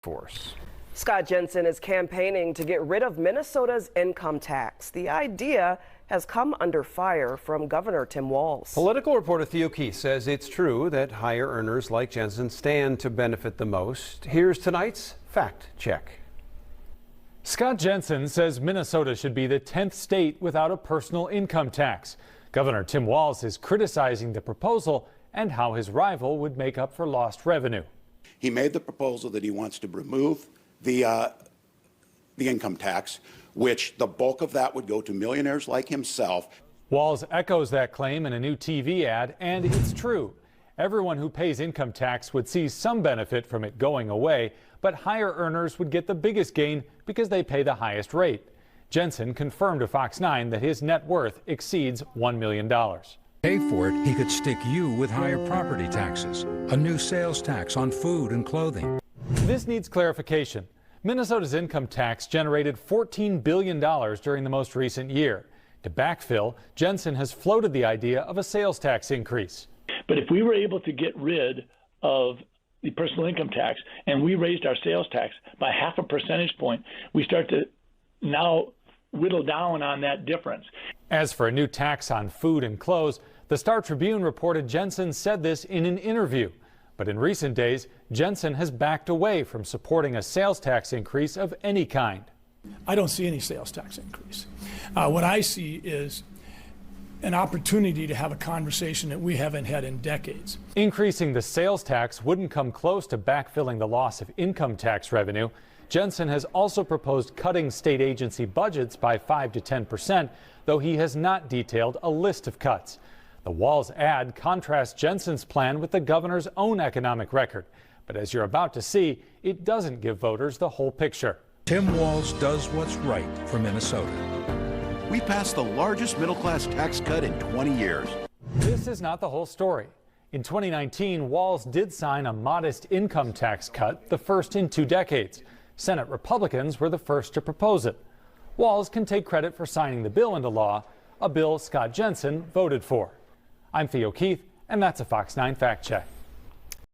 force. Scott Jensen is campaigning to get rid of Minnesota's income tax. The idea has come under fire from Governor Tim Walz. Political reporter Theo Keith says it's true that higher earners like Jensen stand to benefit the most. Here's tonight's Fact Check. Scott Jensen says Minnesota should be the 10th state without a personal income tax. Governor Tim Walz is criticizing the proposal and how his rival would make up for lost revenue. He made the proposal that he wants to remove the income tax, which the bulk of that would go to millionaires like himself. Walz echoes that claim in a new TV ad, and it's true. Everyone who pays income tax would see some benefit from it going away, but higher earners would get the biggest gain because they pay the highest rate. Jensen confirmed to Fox 9 that his net worth exceeds $1 million. Pay for it, he could stick you with higher property taxes, a new sales tax on food and clothing. This needs clarification. Minnesota's income tax generated $14 billion during the most recent year. To backfill, Jensen has floated the idea of a sales tax increase. But if we were able to get rid of the personal income tax and we raised our sales tax by 0.5 percentage point, we start to now whittle down on that difference. As for a new tax on food and clothes, the Star Tribune reported Jensen said this in an interview. But in recent days, Jensen has backed away from supporting a sales tax increase of any kind. I don't see any sales tax increase. What I see is an opportunity to have a conversation that we haven't had in decades. Increasing the sales tax wouldn't come close to backfilling the loss of income tax revenue. Jensen has also proposed cutting state agency budgets by 5 to 10%, though he has not detailed a list of cuts. The Walz ad contrasts Jensen's plan with the governor's own economic record. But as you're about to see, it doesn't give voters the whole picture. Tim Walz does what's right for Minnesota. We passed the largest middle-class tax cut in 20 years. This is not the whole story. In 2019, Walz did sign a modest income tax cut, the first in 2 decades. Senate Republicans were the first to propose it. Walz can take credit for signing the bill into law, a bill Scott Jensen voted for. I'm Theo Keith, and that's a Fox 9 Fact Check.